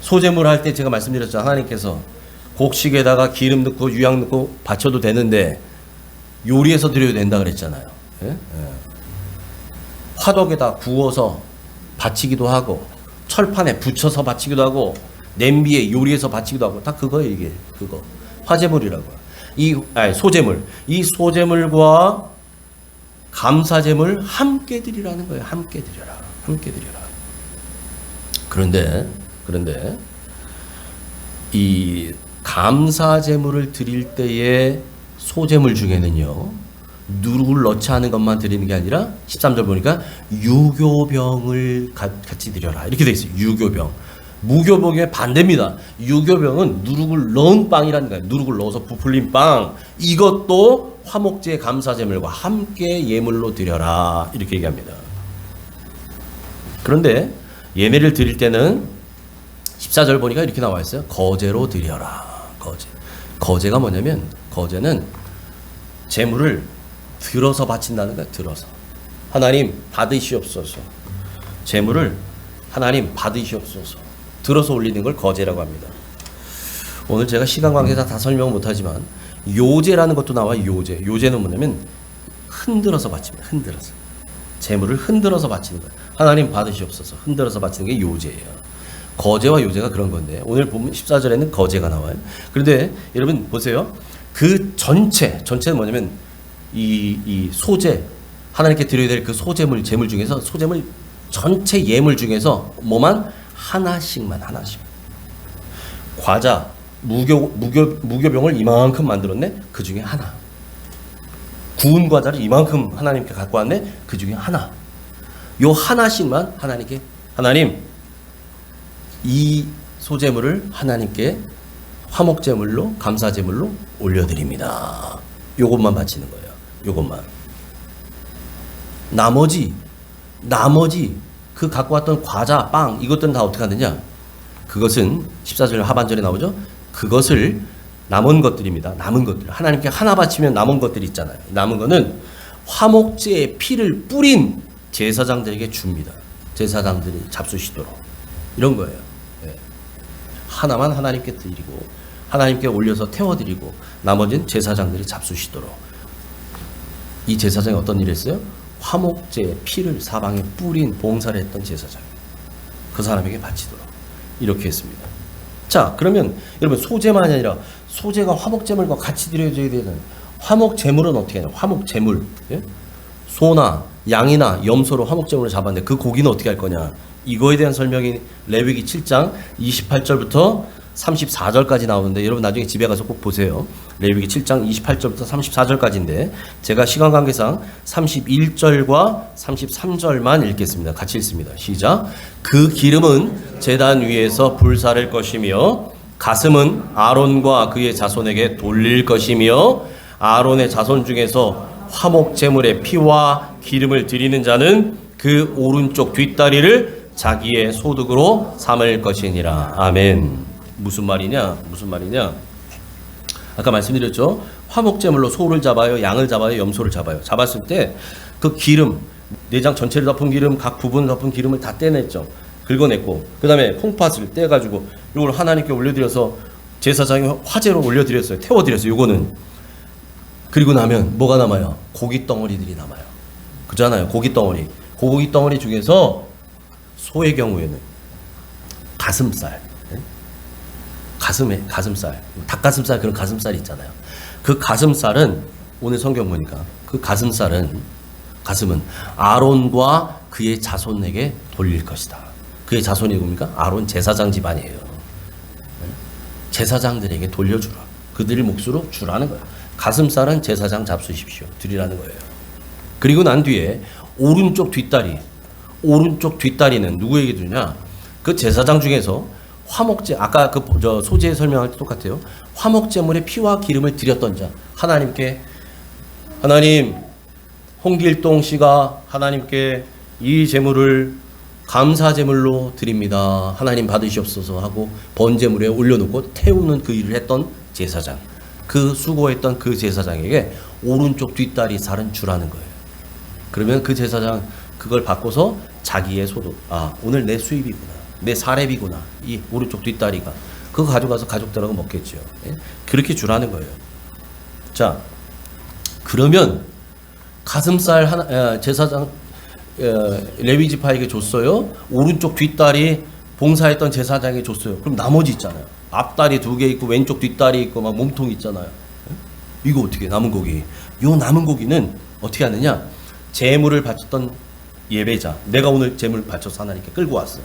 소제물 할 때 제가 말씀드렸죠. 하나님께서 곡식에다가 기름 넣고 유향 넣고 바쳐도 되는데 요리해서 드려도 된다 그랬잖아요. 화덕에다 구워서 바치기도 하고 철판에 붙여서 바치기도 하고 냄비에 요리해서 바치기도 하고 다 그거예요. 이게 그거 화제물이라고요. 소제물. 이 소제물과 감사제물 함께 드리라는 거예요. 함께 드려라. 함께 드려라. 그런데 이 감사제물을 드릴 때의 소제물 중에는요. 누룩을 넣지 않은 것만 드리는 게 아니라 13절 보니까 유교병을 같이 드려라. 이렇게 돼 있어요. 유교병. 무교병의 반대입니다. 유교병은 누룩을 넣은 빵이라는 거예요. 누룩을 넣어서 부풀린 빵. 이것도 화목제 감사제물과 함께 예물로 드려라. 이렇게 얘기합니다. 그런데 예매를 드릴 때는 14절 보니까 이렇게 나와 있어요. 거제로 드려라. 거제가 뭐냐면 거제는 제물을 들어서 바친다는 거예요. 들어서. 하나님 받으시옵소서. 제물을 하나님 받으시옵소서. 들어서 올리는 걸 거제라고 합니다. 오늘 제가 시간 관계상 다 설명을 못하지만 요제라는 것도 나와요. 요제는 뭐냐면 흔들어서 바칩니다. 흔들어서. 제물을 흔들어서 바치는 거예요. 하나님 받으시옵소서. 흔들어서 바치는 게 요제예요. 거제와 요제가 그런 건데 오늘 보면 14절에는 거제가 나와요. 그런데 여러분 보세요. 그 전체는 뭐냐면 이 소제 하나님께 드려야 될 그 소제물 제물 중에서 소제물 전체 예물 중에서 뭐만 하나씩 과자 무교병을 이만큼 만들었네. 그 중에 하나. 구운 과자를 이만큼 하나님께 갖고 왔네. 그 중에 하나. 요 하나씩만 하나님께 하나님 이 소제물을 하나님께 화목제물로 감사제물로 올려드립니다. 요것만 바치는 거예요. 요것만. 나머지 그 갖고 왔던 과자, 빵 이것들은 다 어떻게 하느냐? 그것은 14절 하반절에 나오죠. 그것을 남은 것들입니다. 남은 것들. 하나님께 하나 바치면 남은 것들이 있잖아요. 남은 거는 화목제의 피를 뿌린 제사장들에게 줍니다. 제사장들이 잡수시도록 이런 거예요. 예. 하나만 하나님께 드리고 하나님께 올려서 태워드리고 나머지는 제사장들이 잡수시도록. 이 제사장이 어떤 일을 했어요? 화목제의 피를 사방에 뿌린 봉사를 했던 제사장이에요. 그 사람에게 바치도록 이렇게 했습니다. 자, 그러면 여러분 소제만이 아니라 소제가 화목제물과 같이 드려져야 되는 화목제물은 어떻게 하냐? 화목제물, 예? 소나 양이나 염소로 화목제물을 잡았는데 그 고기는 어떻게 할 거냐? 이거에 대한 설명이 레위기 7장 28절부터 34절까지 나오는데 여러분 나중에 집에 가서 꼭 보세요. 레위기 7장 28절부터 34절까지인데 제가 시간 관계상 31절과 33절만 읽겠습니다. 같이 읽습니다. 시작. 그 기름은 제단 위에서 불사를 것이며 가슴은 아론과 그의 자손에게 돌릴 것이며 아론의 자손 중에서 화목 제물의 피와 기름을 드리는 자는 그 오른쪽 뒷다리를 자기의 소득으로 삼을 것이니라. 아멘. 무슨 말이냐? 아까 말씀드렸죠. 화목제물로 소를 잡아요, 양을 잡아요, 염소를 잡아요. 잡았을 때 그 기름, 내장 전체를 덮은 기름, 각 부분을 덮은 기름을 다 떼냈죠. 긁어냈고 그 다음에 콩팥을 떼가지고 이걸 하나님께 올려드려서 제사장이 화제로 올려드렸어요. 태워드렸어요. 요거는. 그리고 나면 뭐가 남아요? 고기 덩어리들이 남아요. 그잖아요. 고기 덩어리. 고기 덩어리 중에서 소의 경우에는 가슴살, 가슴살, 닭가슴살 그런 가슴살이 있잖아요. 그 가슴살은 오늘 성경 보니까 그 가슴은 아론과 그의 자손에게 돌릴 것이다. 그의 자손이 누굽니까? 아론 제사장 집안이에요. 제사장들에게 돌려주라. 그들의 몫으로 주라는 거예요. 가슴살은 제사장 잡수십시오. 드리라는 거예요. 그리고 난 뒤에 오른쪽 뒷다리는 누구에게 주냐? 그 제사장 중에서 화목제, 아까 그 소제에 설명할 때 똑같아요. 화목제물의 피와 기름을 드렸던 자, 하나님께, 하나님, 홍길동 씨가 하나님께 이 제물을 감사제물로 드립니다. 하나님 받으시옵소서 하고 번제물에 올려놓고 태우는 그 일을 했던 제사장, 그 수고했던 그 제사장에게 오른쪽 뒷다리 살은 주라는 거예요. 그러면 그 제사장 그걸 바꿔서 자기의 소득, 오늘 내 수입이구나, 내 사렙이구나, 이 오른쪽 뒷다리가, 그거 가져가서 가족들하고 먹겠죠. 예? 그렇게 주라는 거예요. 자, 그러면 가슴살 하나, 제사장 레위 지파에게 줬어요. 오른쪽 뒷다리 봉사했던 제사장에게 줬어요. 그럼 나머지 있잖아요. 앞다리 2개 있고 왼쪽 뒷다리 있고 막 몸통 있잖아요. 예? 이거 어떻게 남은 고기? 요 남은 고기는 어떻게 하느냐? 제물을 바쳤던 예배자, 내가 오늘 제물 바쳐서 하나님께 끌고 왔어요.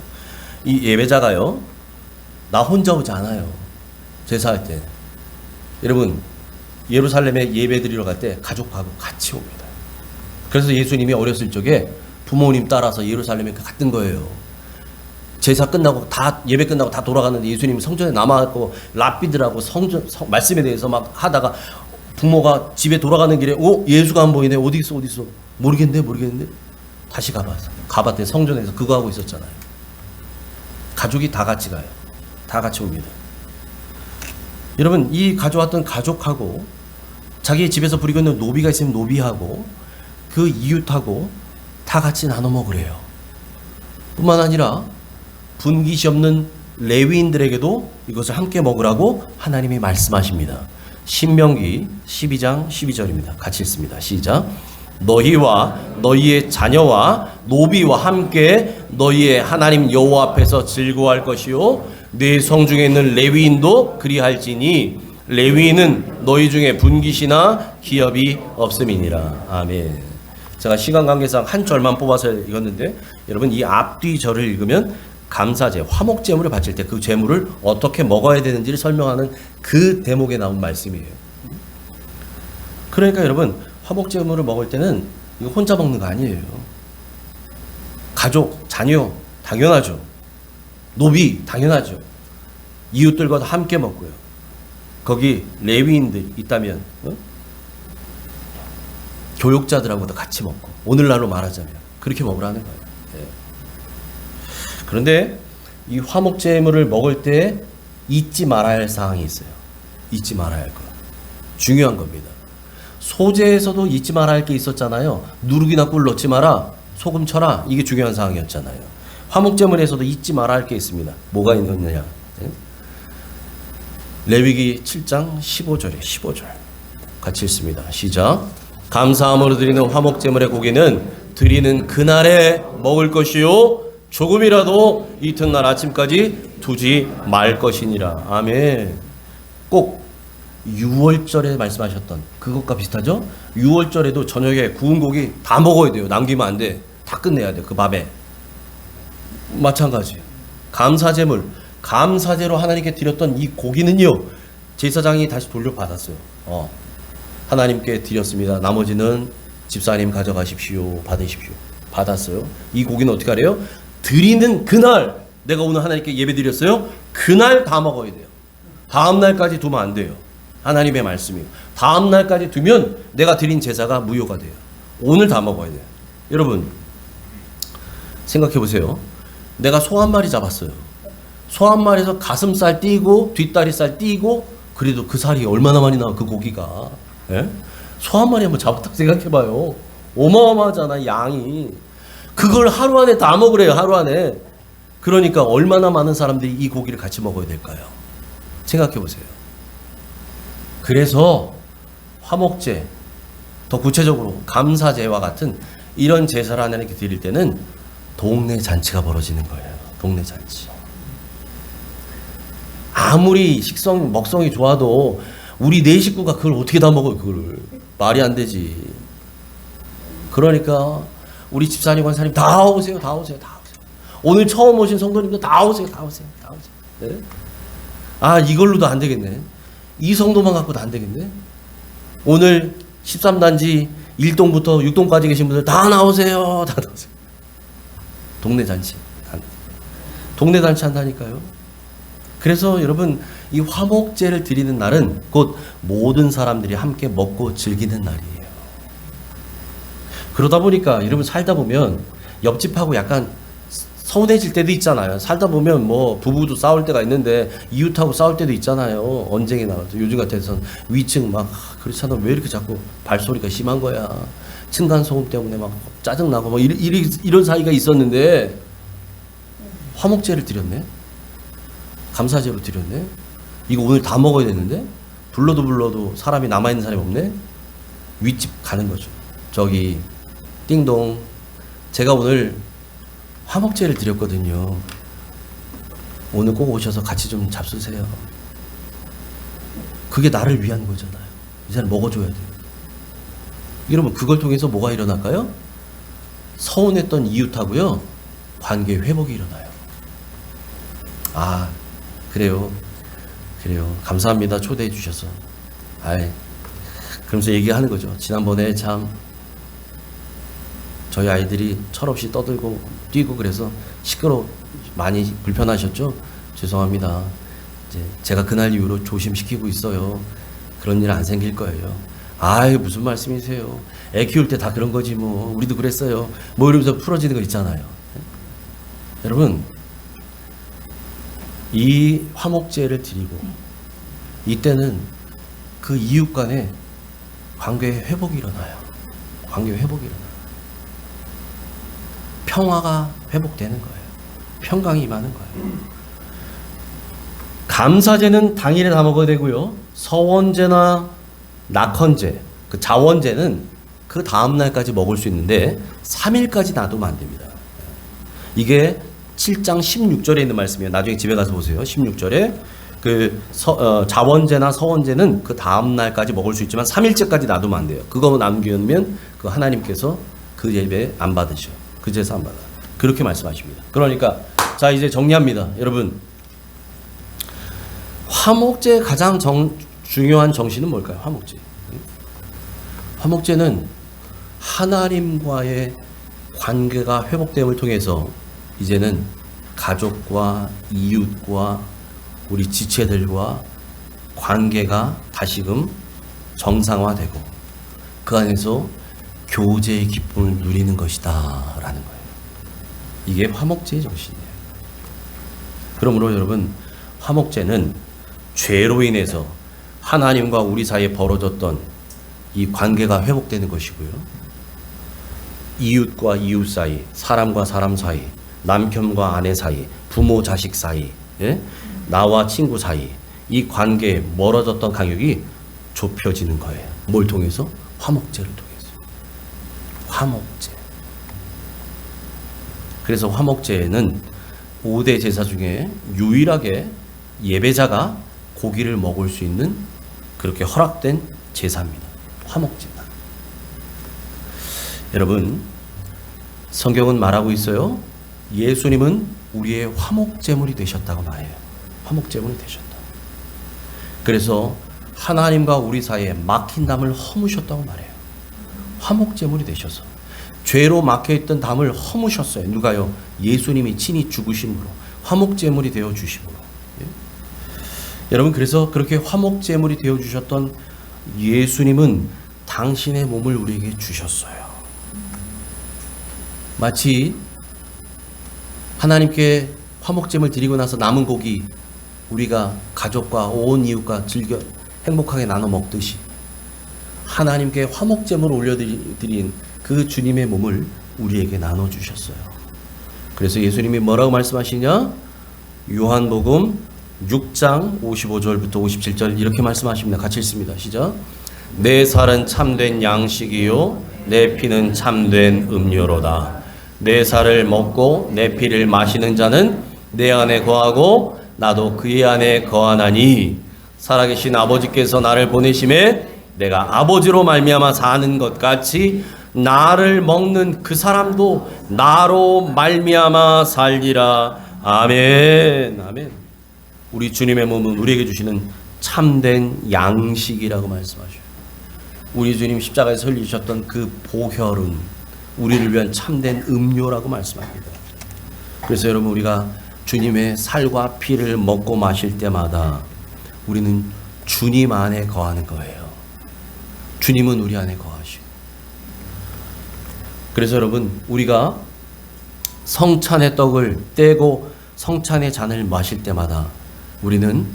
이 예배자가요, 나 혼자 오지 않아요. 제사할 때. 여러분, 예루살렘에 예배 드리러 갈 때 가족하고 같이 옵니다. 그래서 예수님이 어렸을 적에 부모님 따라서 예루살렘에 갔던 거예요. 제사 끝나고 예배 끝나고 다 돌아갔는데 예수님이 성전에 남아있고 랍비들하고 말씀에 대해서 막 하다가 부모가 집에 돌아가는 길에 예수가 안 보이네. 어디 있어? 모르겠는데 다시 가봤더니 성전에서 그거 하고 있었잖아요. 가족이 다 같이 가요. 다 같이 옵니다. 여러분, 이 가져왔던 가족하고 자기 집에서 부리고 있는 노비가 있으면 노비하고 그 이웃하고 다 같이 나눠 먹으래요. 뿐만 아니라 분깃이 없는 레위인들에게도 이것을 함께 먹으라고 하나님이 말씀하십니다. 신명기 12장 12절입니다. 같이 읽습니다. 시작. 너희와 너희의 자녀와 노비와 함께 너희의 하나님 여호와 앞에서 즐거워할 것이요 네 성중에 있는 레위인도 그리할지니 레위인은 너희 중에 분깃이나 기업이 없음이니라. 아멘. 제가 시간 관계상 한 절만 뽑아서 읽었는데 여러분, 이 앞뒤 절을 읽으면 감사제, 화목제물을 바칠 때 그 제물을 어떻게 먹어야 되는지를 설명하는 그 대목에 나온 말씀이에요. 그러니까 여러분, 화목제물을 먹을 때는 이거 혼자 먹는 거 아니에요. 가족, 자녀 당연하죠. 노비 당연하죠. 이웃들과 함께 먹고요. 거기 레위인들 있다면 교육자들하고도 같이 먹고, 오늘날로 말하자면 그렇게 먹으라는 거예요. 네. 그런데 이 화목제물을 먹을 때 잊지 말아야 할 사항이 있어요. 잊지 말아야 할 것. 중요한 겁니다. 소제에서도 잊지 말아야 할 게 있었잖아요. 누룩이나 꿀 넣지 마라, 소금 쳐라. 이게 중요한 사항이었잖아요. 화목제물에서도 잊지 말아야 할 게 있습니다. 뭐가 있느냐? 레위기 7장 15절 같이 읽습니다. 시작. 감사함으로 드리는 화목제물의 고기는 드리는 그날에 먹을 것이요 조금이라도 이튿날 아침까지 두지 말 것이니라. 아멘. 꼭 6월절에 말씀하셨던 그것과 비슷하죠? 6월절에도 저녁에 구운 고기 다 먹어야 돼요. 남기면 안 돼. 다 끝내야 돼. 그 밥에. 마찬가지. 감사제물, 감사제로 하나님께 드렸던 이 고기는요, 제사장이 다시 돌려받았어요. 하나님께 드렸습니다. 나머지는 집사님 가져가십시오. 받으십시오. 받았어요. 이 고기는 어떻게 하래요? 드리는 그날, 내가 오늘 하나님께 예배 드렸어요. 그날 다 먹어야 돼요. 다음 날까지 두면 안 돼요. 하나님의 말씀이에요. 다음 날까지 두면 내가 드린 제사가 무효가 돼요. 오늘 다 먹어야 돼요. 여러분 생각해 보세요. 내가 소 한 마리 잡았어요. 소 한 마리에서 가슴살 띄고 뒷다리살 띄고, 그래도 그 살이 얼마나 많이 나와, 그 고기가. 예? 소 한 마리 한번 잡았다고 생각해 봐요. 어마어마하잖아, 양이. 그걸 하루 안에 다 먹으래요, 하루 안에. 그러니까 얼마나 많은 사람들이 이 고기를 같이 먹어야 될까요? 생각해 보세요. 그래서 화목제, 더 구체적으로 감사제와 같은 이런 제사를 하나님께 드릴 때는 동네 잔치가 벌어지는 거예요. 동네 잔치. 아무리 먹성이 좋아도 우리 네 식구가 그걸 어떻게 다 먹어요, 그거를. 말이 안 되지. 그러니까 우리 집사님, 권사님 다 오세요. 다 오세요. 다 오세요. 오늘 처음 오신 성도님도 다 오세요. 다 오세요. 다 오세요. 네? 아, 이걸로도 안 되겠네. 이 성도만 갖고도 안 되겠네. 오늘 13단지 1동부터 6동까지 계신 분들 다 나오세요. 다 나오세요. 동네 잔치. 동네 잔치 한다니까요. 그래서 여러분, 이 화목제를 드리는 날은 곧 모든 사람들이 함께 먹고 즐기는 날이에요. 그러다 보니까 여러분 살다 보면 옆집하고 약간 서운해질 때도 있잖아요. 살다 보면 뭐 부부도 싸울 때가 있는데 이웃하고 싸울 때도 있잖아요. 언쟁이 나와서. 요즘 같아서는 위층 막 그렇잖아. 왜 이렇게 자꾸 발소리가 심한 거야. 층간소음 때문에 막 짜증나고 막 이런 사이가 있었는데 화목제를 드렸네. 감사제로 드렸네. 이거 오늘 다 먹어야 되는데 불러도 사람이 남아있는 사람이 없네. 윗집 가는 거죠. 저기 띵동, 제가 오늘 화목제를 드렸거든요. 오늘 꼭 오셔서 같이 좀 잡수세요. 그게 나를 위한 거잖아요. 이 사람 먹어줘야 돼요. 여러분, 그걸 통해서 뭐가 일어날까요? 서운했던 이웃하고요, 관계 회복이 일어나요. 아, 그래요. 감사합니다. 초대해 주셔서. 그러면서 얘기하는 거죠. 지난번에 참 저희 아이들이 철없이 떠들고 뛰고 그래서 많이 불편하셨죠? 죄송합니다. 이제 제가 그날 이후로 조심시키고 있어요. 그런 일 안 생길 거예요. 무슨 말씀이세요? 애 키울 때 다 그런 거지 뭐. 우리도 그랬어요. 뭐 이러면서 풀어지는 거 있잖아요. 여러분, 이 화목제를 드리고 이때는 그 이웃 간에 관계의 회복이 일어나요. 평화가 회복되는 거예요. 평강이 임하는 거예요. 감사제는 당일에 다 먹어야 되고요. 서원제나 낙헌제, 그 자원제는 그 다음 날까지 먹을 수 있는데 3일까지 놔두면 안 됩니다. 이게 7장 16절에 있는 말씀이에요. 나중에 집에 가서 보세요. 16절에 자원제나 서원제는 그 다음 날까지 먹을 수 있지만 3일째까지 놔두면 안 돼요. 그거 남기면 그 하나님께서 그 예배 안 받으셔. 그 제사 안 받아. 그렇게 말씀하십니다. 그러니까 자, 이제 정리합니다. 여러분, 화목제의 가장 중요한 정신은 뭘까요? 화목제는 하나님과의 관계가 회복됨을 통해서 이제는 가족과 이웃과 우리 지체들과 관계가 다시금 정상화되고 그 안에서 교제의 기쁨을 누리는 것이다 라는 거예요. 이게 화목제의 정신이에요. 그러므로 여러분, 화목제는 죄로 인해서 하나님과 우리 사이에 벌어졌던 이 관계가 회복되는 것이고요. 이웃과 이웃 사이, 사람과 사람 사이, 남편과 아내 사이, 부모 자식 사이, 예? 나와 친구 사이, 이 관계에 멀어졌던 간격이 좁혀지는 거예요. 뭘 통해서? 화목제를 통해서. 화목제. 그래서 화목제에는 5대 제사 중에 유일하게 예배자가 고기를 먹을 수 있는 그렇게 허락된 제사입니다. 화목제다. 여러분, 성경은 말하고 있어요. 예수님은 우리의 화목제물이 되셨다고 말해요. 화목제물이 되셨다. 그래서 하나님과 우리 사이에 막힌 담을 허무셨다고 말해요. 화목제물이 되셔서 죄로 막혀있던 담을 허무셨어요. 누가요? 예수님이 친히 죽으심으로, 화목제물이 되어 주심으로. 예? 여러분, 그래서 그렇게 화목제물이 되어 주셨던 예수님은 당신의 몸을 우리에게 주셨어요. 마치 하나님께 화목제물 드리고 나서 남은 고기 우리가 가족과 온 이웃과 즐겨 행복하게 나눠 먹듯이 하나님께 화목제물을 올려드린 그 주님의 몸을 우리에게 나눠주셨어요. 그래서 예수님이 뭐라고 말씀하시냐? 요한복음 6장 55절부터 57절 이렇게 말씀하십니다. 같이 읽습니다. 시작. 내 살은 참된 양식이요 내 피는 참된 음료로다. 내 살을 먹고 내 피를 마시는 자는 내 안에 거하고 나도 그의 안에 거하나니 살아계신 아버지께서 나를 보내심에 내가 아버지로 말미암아 사는 것 같이 나를 먹는 그 사람도 나로 말미암아 살리라. 아멘. 아멘. 우리 주님의 몸은 우리에게 주시는 참된 양식이라고 말씀하셔요. 우리 주님 십자가에서 흘리셨던 그 보혈은 우리를 위한 참된 음료라고 말씀합니다. 그래서 여러분, 우리가 주님의 살과 피를 먹고 마실 때마다 우리는 주님 안에 거하는 거예요. 주님은 우리 안에 거하시고. 그래서 여러분, 우리가 성찬의 떡을 떼고 성찬의 잔을 마실 때마다 우리는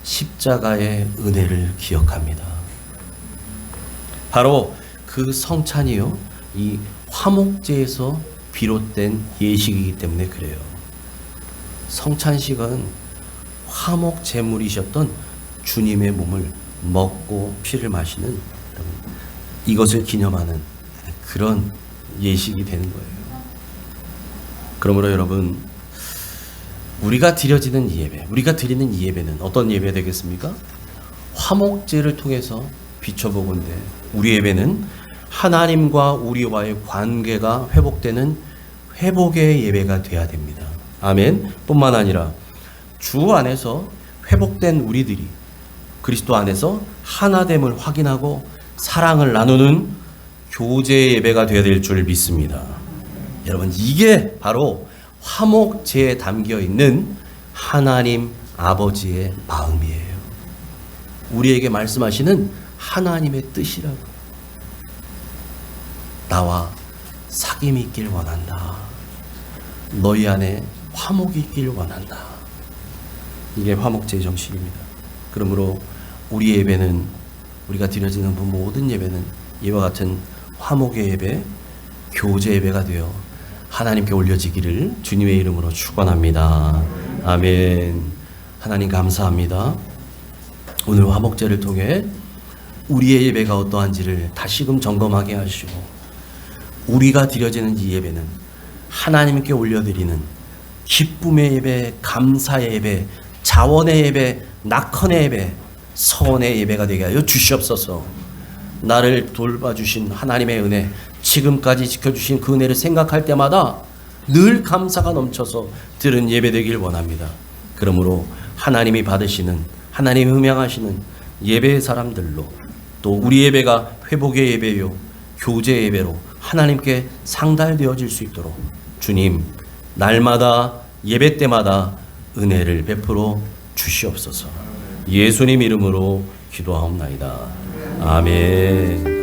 십자가의 은혜를 기억합니다. 바로 그 성찬이요, 이 화목제에서 비롯된 예식이기 때문에 그래요. 성찬식은 화목 제물이셨던 주님의 몸을 먹고 피를 마시는 이것을 기념하는 그런 예식이 되는 거예요. 그러므로 여러분, 우리가 드려지는 이 예배, 우리가 드리는 이 예배는 어떤 예배 되겠습니까? 화목제를 통해서 비춰보건대 우리 예배는 하나님과 우리와의 관계가 회복되는 회복의 예배가 되어야 됩니다. 아멘. 뿐만 아니라 주 안에서 회복된 우리들이 그리스도 안에서 하나됨을 확인하고 사랑을 나누는 교제 예배가 되어야 될 줄 믿습니다. 여러분, 이게 바로 화목제에 담겨 있는 하나님 아버지의 마음이에요. 우리에게 말씀하시는 하나님의 뜻이라고. 나와 사귐이 있길 원한다. 너희 안에 화목이 있길 원한다. 이게 화목제의 정신입니다. 그러므로 우리 예배는, 우리가 드려지는 모든 예배는 이와 같은 화목의 예배, 교제 예배가 되어 하나님께 올려지기를 주님의 이름으로 축원합니다. 아멘. 하나님 감사합니다. 오늘 화목제를 통해 우리의 예배가 어떠한지를 다시금 점검하게 하시고, 우리가 드려지는 이 예배는 하나님께 올려드리는 기쁨의 예배, 감사의 예배, 자원의 예배, 낙헌의 예배, 서원의 예배가 되게 하여 주시옵소서. 나를 돌봐주신 하나님의 은혜, 지금까지 지켜주신 그 은혜를 생각할 때마다 늘 감사가 넘쳐서 드린 예배 되길 원합니다. 그러므로 하나님이 받으시는, 하나님이 음양하시는 예배의 사람들로, 또 우리 예배가 회복의 예배요 교제 예배로 하나님께 상달되어질 수 있도록 주님, 날마다 예배 때마다 은혜를 베풀어 주시옵소서. 예수님 이름으로 기도하옵나이다. 아멘.